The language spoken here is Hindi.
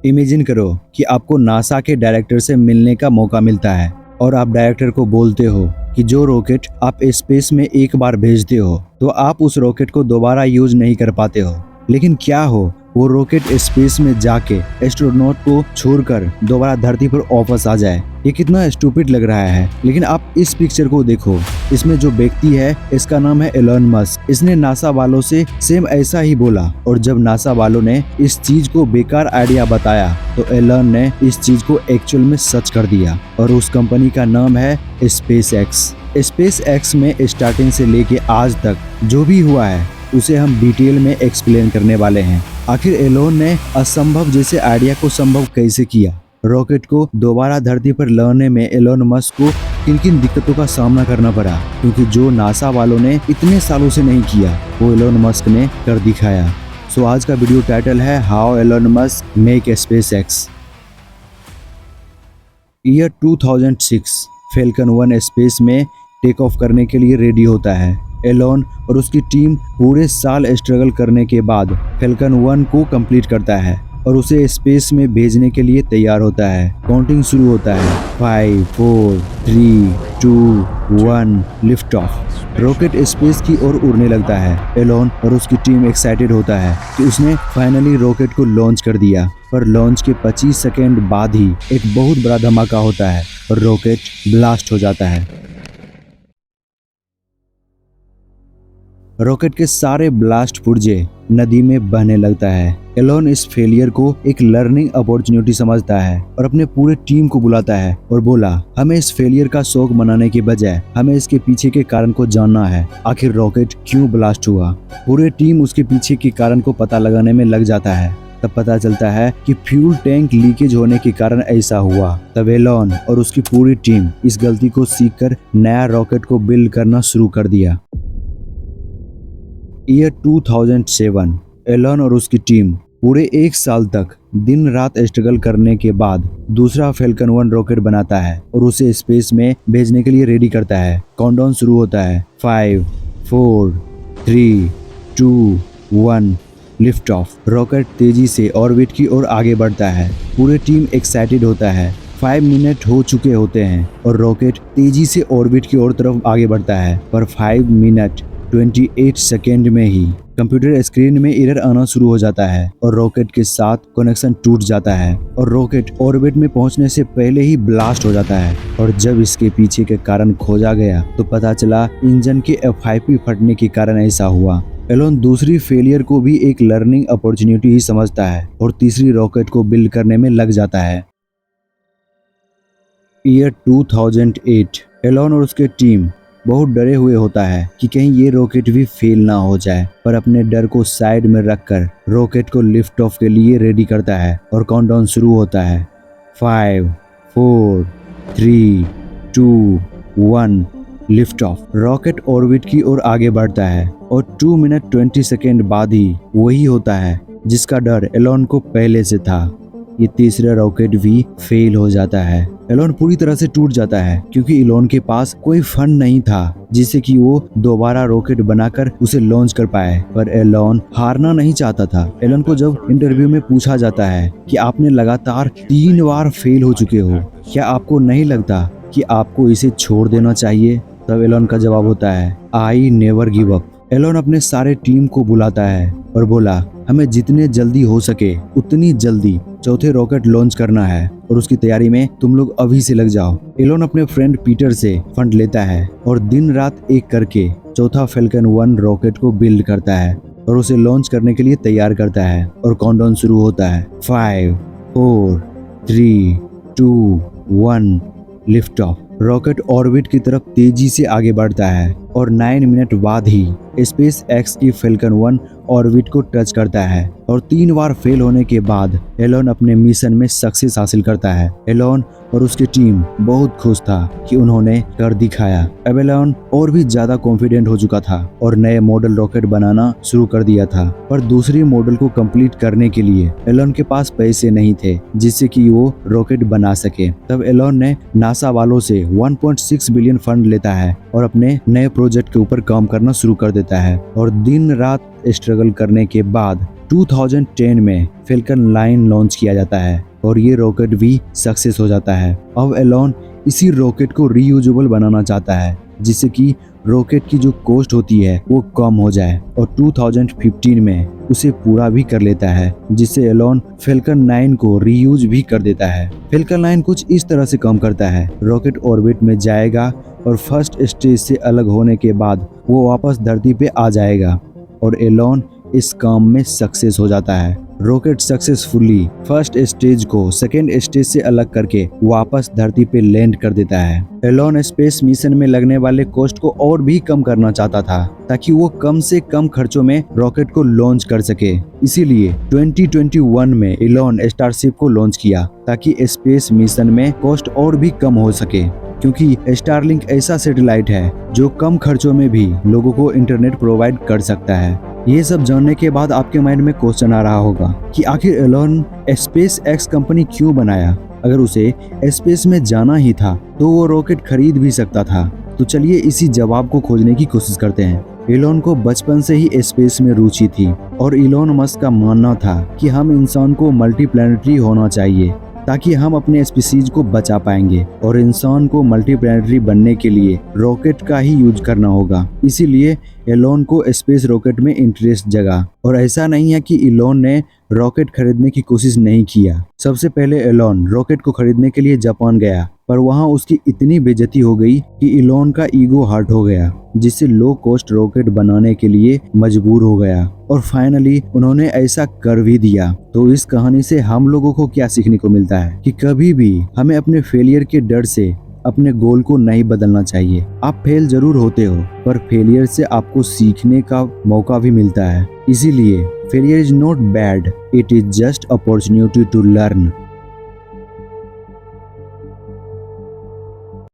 इमेजिन करो कि आपको नासा के डायरेक्टर से मिलने का मौका मिलता है और आप डायरेक्टर को बोलते हो कि जो रॉकेट आप स्पेस में एक बार भेजते हो तो आप उस रॉकेट को दोबारा यूज नहीं कर पाते हो। लेकिन क्या हो, वो रॉकेट स्पेस में जाके एस्ट्रोनॉट को छोड़कर दोबारा धरती पर वापस आ जाए। ये कितना स्टूपिड लग रहा है, लेकिन आप इस पिक्चर को देखो। इसमें जो व्यक्ति है इसका नाम है एलन मस्क। इसने नासा वालों से सेम ऐसा ही बोला और जब नासा वालों ने इस चीज को बेकार आइडिया बताया तो एलन ने इस चीज को एक्चुअल में सच कर दिया और उस कंपनी का नाम है स्पेस एक्स। स्पेस एक्स में स्टार्टिंग से लेके आज तक जो भी हुआ है उसे हम डिटेल में एक्सप्लेन करने वाले हैं। आखिर एलोन ने असंभव जैसे आइडिया को संभव कैसे किया। रॉकेट को दोबारा धरती पर लाने में एलोन मस्क को किन किन दिक्कतों का सामना करना पड़ा, क्योंकि जो नासा वालों ने इतने सालों से नहीं किया वो एलोन मस्क ने कर दिखाया। सो आज का वीडियो टाइटल है how Elon Musk make SpaceX. Year 2006 Falcon 1 space में टेक ऑफ करने के लिए रेडी होता है। एलोन और उसकी टीम पूरे साल स्ट्रगल करने के बाद फैल्कन 1 को कंप्लीट करता है और उसे स्पेस में भेजने के लिए तैयार होता है। काउंटिंग शुरू होता है 5 4 3 2 1 लिफ्ट ऑफ। रॉकेट स्पेस की ओर उड़ने लगता है। एलोन और उसकी टीम एक्साइटेड होता है कि उसने फाइनली रॉकेट को लॉन्च कर दिया, पर लॉन्च के 25 सेकेंड बाद ही एक बहुत बड़ा धमाका होता है और रॉकेट ब्लास्ट हो जाता है। रॉकेट के सारे ब्लास्ट पुर्जे नदी में बहने लगता है। एलोन इस फेलियर को एक लर्निंग अपॉर्चुनिटी समझता है और अपने पूरे टीम को बुलाता है और बोला, हमें इस फेलियर का शौक मनाने के बजाय हमें इसके पीछे के कारण को जानना है। आखिर रॉकेट क्यों ब्लास्ट हुआ। पूरे टीम उसके पीछे के कारण को पता लगाने में लग जाता है। तब पता चलता है कि फ्यूल टैंक लीकेज होने के कारण ऐसा हुआ। तब एलोन और उसकी पूरी टीम इस गलती को सीखकर नया रॉकेट को बिल्ड करना शुरू कर दिया। ईयर 2007 एलन और उसकी टीम पूरे एक साल तक दिन रात स्ट्रगल करने के बाद दूसरा फैल्कन 1 रॉकेट बनाता है और उसे स्पेस में भेजने के लिए रेडी करता है। काउंटडाउन शुरू होता है 5 4 3 2 1 लिफ्ट ऑफ। रॉकेट तेजी से ऑर्बिट की ओर आगे बढ़ता है। पूरी टीम एक्साइटेड होता है। 5 मिनट हो चुके होते हैं और रॉकेट तेजी से ऑर्बिट की ओर तरफ आगे बढ़ता है, पर 5 मिनट 28 सेकेंड में ही कंप्यूटर स्क्रीन में एरर आना शुरू हो जाता है और रॉकेट के साथ कनेक्शन टूट जाता है और रॉकेट ऑर्बिट में पहुंचने से पहले ही ब्लास्ट हो जाता है। और जब इसके पीछे के कारण खोजा गया तो पता चला इंजन के FIP फटने के कारण ऐसा हुआ। एलोन दूसरी फेलियर को भी एक लर्निंग अपॉर्चुनिटी ही समझता है और तीसरी रॉकेट को बिल्ड करने में लग जाता है। ईयर 2008 एलोन और उसके टीम बहुत डरे हुए होता है कि कहीं ये रॉकेट भी फेल ना हो जाए, पर अपने डर को साइड में रखकर रॉकेट को लिफ्ट ऑफ के लिए रेडी करता है और काउंटडाउन शुरू होता है 5 4 3 2 1 लिफ्ट ऑफ। रॉकेट ऑर्बिट की ओर आगे बढ़ता है और 2 मिनट 20 सेकेंड बाद ही वही होता है जिसका डर एलोन को पहले से था। ये तीसरा रॉकेट भी फेल हो जाता है। एलोन पूरी तरह से टूट जाता है क्योंकि एलोन के पास कोई फंड नहीं था जिससे कि वो दोबारा रॉकेट बनाकर उसे लॉन्च कर पाए। पर एलोन हारना नहीं चाहता था। एलोन को जब इंटरव्यू में पूछा जाता है कि आपने लगातार 3 बार फेल हो चुके हो, क्या आपको नहीं लगता कि आपको इसे छोड़ देना चाहिए? तब एलोन का जवाब होता है I never give up. Elon अपने सारे टीम को बुलाता है और बोला, हमें जितने जल्दी हो सके उतनी जल्दी चौथे रॉकेट लॉन्च करना है और उसकी तैयारी में तुम लोग अभी से लग जाओ। एलोन अपने फ्रेंड पीटर से फंड लेता है और दिन रात एक करके चौथा फैल्कन 1 रॉकेट को बिल्ड करता है और उसे लॉन्च करने के लिए तैयार करता है और काउंटडाउन शुरू होता है 5 4 3 2 1 लिफ्ट ऑफ। रॉकेट ऑर्बिट की तरफ तेजी से आगे बढ़ता है और 9 मिनट बाद ही स्पेस एक्स की फैल्कन 1 ऑर्बिट को टच करता है और 3 बार फेल होने के बाद एलोन अपने मिशन में सक्सेस हासिल करता है। एलोन और उसकी टीम बहुत खुश था कि उन्होंने कर दिखाया। अब एलोन और भी ज्यादा कॉन्फिडेंट हो चुका था और नए मॉडल रॉकेट बनाना शुरू कर दिया था, पर दूसरी मॉडल को कंप्लीट करने के लिए एलोन के पास पैसे नहीं थे जिससे कि वो रॉकेट बना सके। तब एलोन ने नासा वालों से 1.6 बिलियन फंड लेता है और अपने नए प्रोजेक्ट के ऊपर काम करना शुरू कर देता है और दिन रात स्ट्रगल करने के बाद 2010 में फैल्कन 9 लॉन्च किया जाता है और ये रॉकेट भी सक्सेस हो जाता है। अब एलोन इसी रॉकेट को रीयूजेबल बनाना चाहता है जिससे कि रॉकेट की जो कॉस्ट होती है वो कम हो जाए और 2015 में उसे पूरा भी कर लेता है जिससे एलोन फैल्कन 9 को रीयूज भी कर देता है। फैल्कन 9 कुछ इस तरह से काम करता है, रॉकेट ऑर्बिट में जाएगा और फर्स्ट स्टेज से अलग होने के बाद वो वापस धरती पे आ जाएगा और एलोन इस काम में सक्सेस हो जाता है। रॉकेट सक्सेसफुली फर्स्ट स्टेज को सेकेंड स्टेज से अलग करके वापस धरती पे लैंड कर देता है। एलोन स्पेस मिशन में लगने वाले कॉस्ट को और भी कम करना चाहता था ताकि वो कम से कम खर्चों में रॉकेट को लॉन्च कर सके। इसीलिए 2021 में एलोन स्टारशिप को लॉन्च किया ताकि स्पेस मिशन में कॉस्ट और भी कम हो सके, क्योंकि स्टारलिंक ऐसा सैटेलाइट है जो कम खर्चों में भी लोगों को इंटरनेट प्रोवाइड कर सकता है। ये सब जानने के बाद आपके माइंड में क्वेश्चन आ रहा होगा कि आखिर एलोन स्पेस एक्स कंपनी क्यों बनाया? अगर उसे स्पेस में जाना ही था तो वो रॉकेट खरीद भी सकता था। तो चलिए इसी जवाब को खोजने की कोशिश करते हैं। एलोन को बचपन से ही स्पेस में रुचि थी और एलोन मस्क का मानना था कि हम इंसान को मल्टीप्लैनेटरी होना चाहिए ताकि हम अपने स्पीसीज को बचा पाएंगे और इंसान को मल्टीप्लैनेटरी बनने के लिए रॉकेट का ही यूज करना होगा। इसीलिए एलोन को स्पेस रॉकेट में इंटरेस्ट जगा और ऐसा नहीं है कि एलोन ने रॉकेट खरीदने की कोशिश नहीं किया। सबसे पहले एलोन रॉकेट को खरीदने के लिए जापान गया, पर वहां उसकी इतनी बेइज्जती हो गई कि एलोन का ईगो हर्ट हो गया, जिससे लो कॉस्ट रॉकेट बनाने के लिए मजबूर हो गया और फाइनली उन्होंने ऐसा कर भी दिया। तो इस कहानी से हम लोगों को क्या सीखने को मिलता है कि कभी भी हमें अपने फेलियर के डर से अपने गोल को नहीं बदलना चाहिए। आप फेल जरूर होते हो, पर फेलियर से आपको सीखने का मौका भी मिलता है। इसीलिए failure is not bad, it is just opportunity to learn.